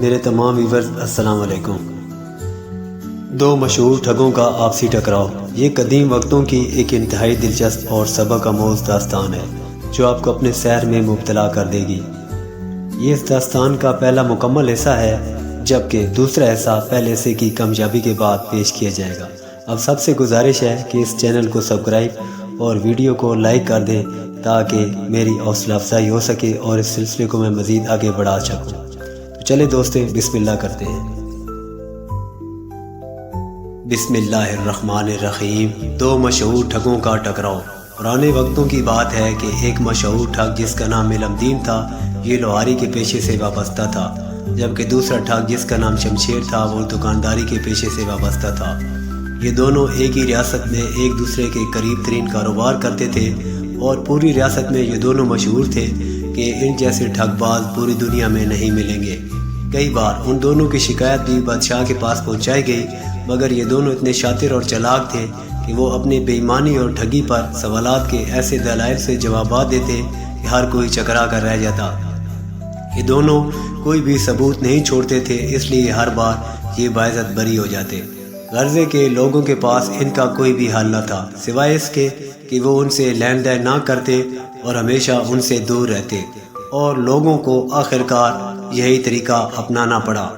میرے تمام ویورز السلام علیکم۔ دو مشہور ٹھگوں کا آپسی ٹکراؤ، یہ قدیم وقتوں کی ایک انتہائی دلچسپ اور سبق آموز داستان ہے جو آپ کو اپنے سحر میں مبتلا کر دے گی۔ یہ اس داستان کا پہلا مکمل حصہ ہے، جبکہ دوسرا حصہ پہلے حصے کی کامیابی کے بعد پیش کیا جائے گا۔ اب سب سے گزارش ہے کہ اس چینل کو سبسکرائب اور ویڈیو کو لائک کر دیں تاکہ میری حوصلہ افزائی ہو سکے اور اس سلسلے کو میں مزید آگے بڑھا سکوں۔ تو چلے دوستو، بسم اللہ کرتے ہیں۔ بسم اللہ الرحمن الرحیم۔ دو مشہور ٹھگوں کا ٹکراؤ۔ پرانے وقتوں کی بات ہے کہ ایک مشہور ٹھگ جس کا نام علم دین تھا، یہ لوہاری کے پیشے سے وابستہ تھا، جبکہ دوسرا ٹھگ جس کا نام شمشیر تھا وہ دکانداری کے پیشے سے وابستہ تھا۔ یہ دونوں ایک ہی ریاست میں ایک دوسرے کے قریب ترین کاروبار کرتے تھے اور پوری ریاست میں یہ دونوں مشہور تھے کہ ان جیسے ٹھگ باز پوری دنیا میں نہیں ملیں گے۔ کئی بار ان دونوں کی شکایت بھی بادشاہ کے پاس پہنچائی گئی، مگر یہ دونوں اتنے شاطر اور چلاک تھے کہ وہ اپنی بے ایمانی اور ٹھگی پر سوالات کے ایسے دلائل سے جوابات دیتے کہ ہر کوئی چکرا کر رہ جاتا۔ یہ دونوں کوئی بھی ثبوت نہیں چھوڑتے تھے، اس لیے ہر بار یہ باعزت بری ہو جاتے۔ غرضے کے لوگوں کے پاس ان کا کوئی بھی حل نہ تھا سوائے اس کے کہ وہ ان سے لین دین نہ کرتے اور ہمیشہ ان سے دور رہتے، اور لوگوں کو آخرکار یہی طریقہ اپنانا پڑا۔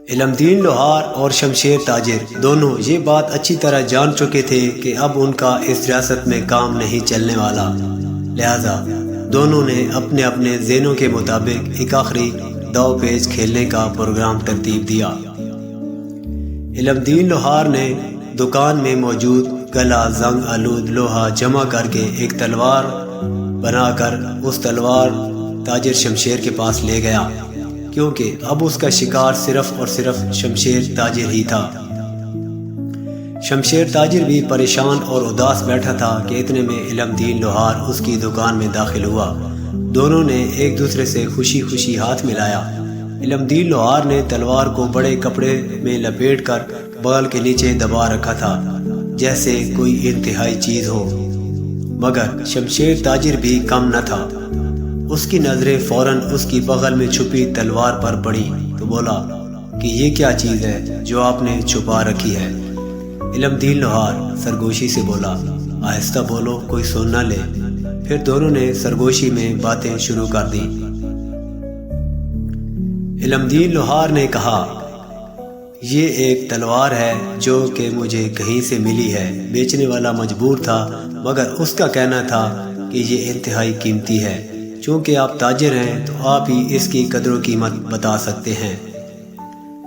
علم دین لوہار اور شمشیر تاجر دونوں یہ بات اچھی طرح جان چکے تھے کہ اب ان کا اس ریاست میں کام نہیں چلنے والا، لہذا دونوں نے اپنے اپنے ذہنوں کے مطابق ایک آخری داؤ پیچ کھیلنے کا پروگرام ترتیب دیا۔ علم دین لوہار نے دکان میں موجود گلا زنگ آلود لوہا جمع کر کے ایک تلوار بنا کر اس تلوار تاجر شمشیر کے پاس لے گیا، کیونکہ اب اس کا شکار صرف اور صرف شمشیر تاجر ہی تھا۔ شمشیر تاجر بھی پریشان اور اداس بیٹھا تھا کہ اتنے میں علم دین لوہار اس کی دکان میں داخل ہوا۔ دونوں نے ایک دوسرے سے خوشی خوشی ہاتھ ملایا۔ علم دین لوہار نے تلوار کو بڑے کپڑے میں لپیٹ کر بغل کے نیچے دبا رکھا تھا جیسے کوئی انتہائی چیز ہو، مگر شمشیر تاجر بھی کم نہ تھا۔ اس کی نظریں فوراً اس کی بغل میں چھپی تلوار پر پڑی تو بولا کہ یہ کیا چیز ہے جو آپ نے چھپا رکھی ہے؟ علم دین لوہار سرگوشی سے بولا، آہستہ بولو، کوئی سن نہ لے۔ پھر دونوں نے سرگوشی میں باتیں شروع کر دی۔ علم دین لوہار نے کہا، یہ ایک تلوار ہے جو کہ مجھے کہیں سے ملی ہے۔ بیچنے والا مجبور تھا، مگر اس کا کہنا تھا کہ یہ انتہائی قیمتی ہے۔ چونکہ آپ تاجر ہیں تو آپ ہی اس کی قدر و قیمت بتا سکتے ہیں۔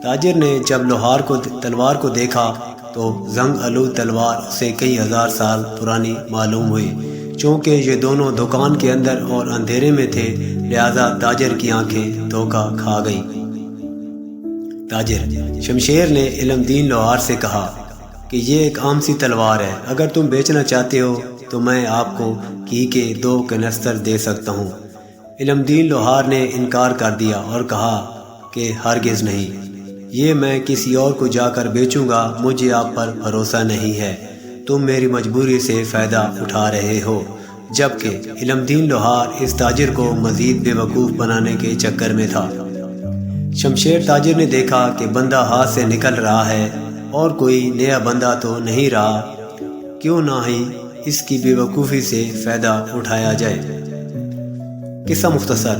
تاجر نے جب لوہار کو تلوار کو دیکھا تو زنگ آلود تلوار اسے کئی ہزار سال پرانی معلوم ہوئی۔ چونکہ یہ دونوں دکان کے اندر اور اندھیرے میں تھے، لہذا تاجر کی آنکھیں دھوکہ کھا گئی۔ تاجر شمشیر نے علم دین لوہار سے کہا کہ یہ ایک عام سی تلوار ہے، اگر تم بیچنا چاہتے ہو تو میں آپ کو گھی کے 2 کنستر دے سکتا ہوں۔ علم دین لوہار نے انکار کر دیا اور کہا کہ ہرگز نہیں، یہ میں کسی اور کو جا کر بیچوں گا، مجھے آپ پر بھروسہ نہیں ہے، تم میری مجبوری سے فائدہ اٹھا رہے ہو۔ جبکہ علم دین لوہار اس تاجر کو مزید بے وقوف بنانے کے چکر میں تھا۔ شمشیر تاجر نے دیکھا کہ بندہ ہاتھ سے نکل رہا ہے اور کوئی نیا بندہ تو نہیں رہا، کیوں نہ ہی اس کی بے وقوفی سے فائدہ اٹھایا جائے۔ قصہ مختصر،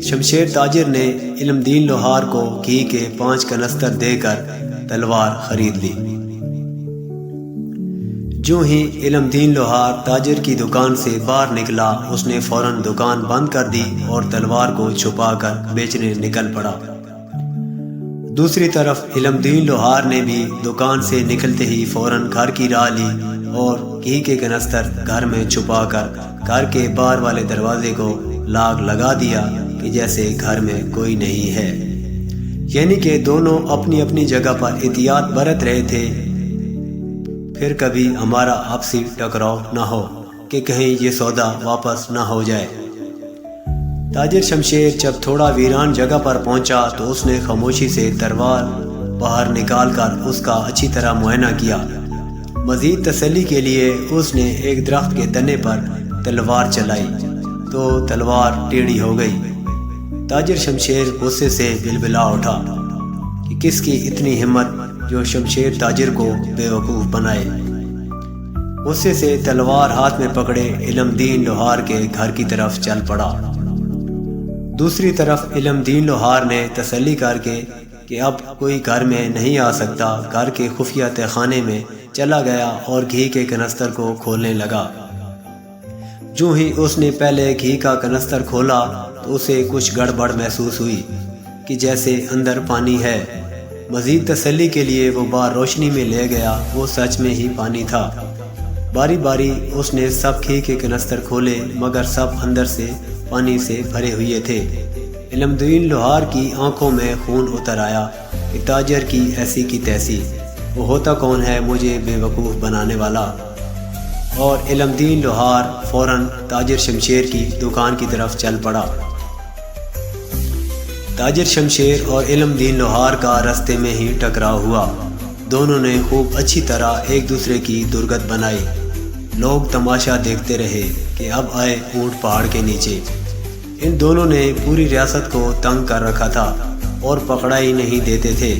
شمشیر تاجر نے علم دین لوہار کو گھی کے 5 کنستر دے کر تلوار خرید لی۔ جو ہی علم دین لوہار تاجر کی دکان سے باہر نکلا، اس نے فوراً دکان بند کر دی اور تلوار کو چھپا کر بیچنے نکل پڑا۔ دوسری طرف علم دین لوہار نے بھی دکان سے نکلتے ہی فوراً گھر کی راہ لی اور گھی کے کنستر گھر میں چھپا کر گھر کے باہر والے دروازے کو لاک لگا دیا کہ جیسے گھر میں کوئی نہیں ہے۔ یعنی کہ دونوں اپنی اپنی جگہ پر احتیاط برت رہے تھے، پھر کبھی ہمارا آپسی ٹکراؤ نہ ہو کہ کہیں یہ سودا واپس نہ ہو جائے۔ تاجر شمشیر جب تھوڑا ویران جگہ پر پہنچا تو اس نے خاموشی سے تلوار باہر نکال کر اس کا اچھی طرح معائنہ کیا۔ مزید تسلی کے لیے اس نے ایک درخت کے تنے پر تلوار چلائی تو تلوار ٹیڑھی ہو گئی۔ تاجر شمشیر غصے سے بلبلا اٹھا کہ کس کی اتنی ہمت جو شمشیر تاجر کو بے وقوف بنائے۔ غصے سے تلوار ہاتھ میں پکڑے علم دین لوہار کے گھر کی طرف چل پڑا۔ دوسری طرف علم دین لوہار نے تسلی کر کے کہ اب کوئی گھر میں نہیں آ سکتا، گھر کے خفیہ تہخانے میں چلا گیا اور گھی کے کنستر کو کھولنے لگا۔ جو ہی اس نے پہلے گھی کا کنستر کھولا تو اسے کچھ گڑبڑ محسوس ہوئی کہ جیسے اندر پانی ہے۔ مزید تسلی کے لیے وہ بار روشنی میں لے گیا، وہ سچ میں ہی پانی تھا۔ باری باری اس نے سب گھی کے کنستر کھولے مگر سب اندر سے پانی سے بھرے ہوئے تھے۔ علم دین لوہار کی آنکھوں میں خون اتر آیا کہ تاجر کی ایسی کی تیسی، وہ ہوتا کون ہے مجھے بے وقوف بنانے والا؟ اور علم دین لوہار فوراً تاجر شمشیر کی دکان کی طرف چل پڑا۔ تاجر شمشیر اور علم دین لوہار کا رستے میں ہی ٹکراؤ ہوا۔ دونوں نے خوب اچھی طرح ایک دوسرے کی درگت بنائی۔ لوگ تماشا دیکھتے رہے کہ اب آئے اونٹ پہاڑ کے نیچے۔ ان دونوں نے پوری ریاست کو تنگ کر رکھا تھا اور پکڑا ہی نہیں دیتے تھے۔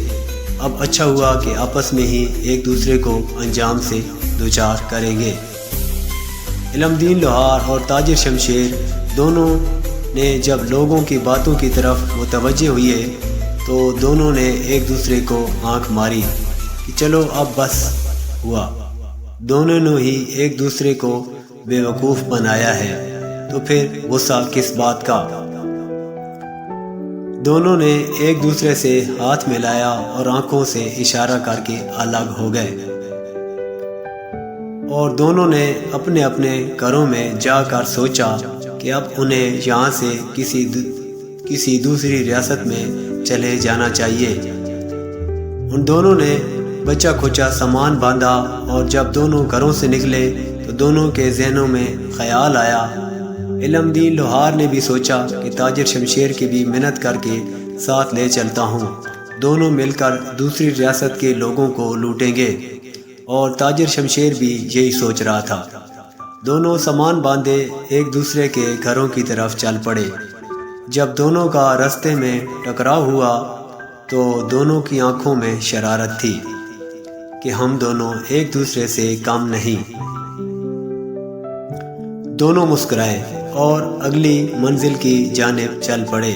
اب اچھا ہوا کہ آپس میں ہی ایک دوسرے کو انجام سے دوچار کریں گے۔ علم دین لوہار اور تاجر شمشیر دونوں نے جب لوگوں کی باتوں کی طرف متوجہ ہوئے تو دونوں نے ایک دوسرے کو آنکھ ماری کہ چلو اب بس ہوا۔ دونوں نے ہی ایک دوسرے کو بے وقوف بنایا ہے تو پھر غصہ کس بات کا؟ دونوں نے ایک دوسرے سے ہاتھ ملایا اور آنکھوں سے اشارہ کر کے الگ ہو گئے، اور دونوں نے اپنے اپنے گھروں میں جا کر سوچا کہ اب انہیں یہاں سے کسی دوسری ریاست میں چلے جانا چاہیے۔ ان دونوں نے بچا کھچا سامان باندھا اور جب دونوں گھروں سے نکلے تو دونوں کے ذہنوں میں خیال آیا۔ علم دین لوہار نے بھی سوچا کہ تاجر شمشیر کی بھی منت کر کے ساتھ لے چلتا ہوں، دونوں مل کر دوسری ریاست کے لوگوں کو لوٹیں گے، اور تاجر شمشیر بھی یہی سوچ رہا تھا۔ دونوں سامان باندھے ایک دوسرے کے گھروں کی طرف چل پڑے۔ جب دونوں کا رستے میں ٹکراؤ ہوا تو دونوں کی آنکھوں میں شرارت تھی کہ ہم دونوں ایک دوسرے سے کم نہیں۔ دونوں مسکرائے اور اگلی منزل کی جانب چل پڑے۔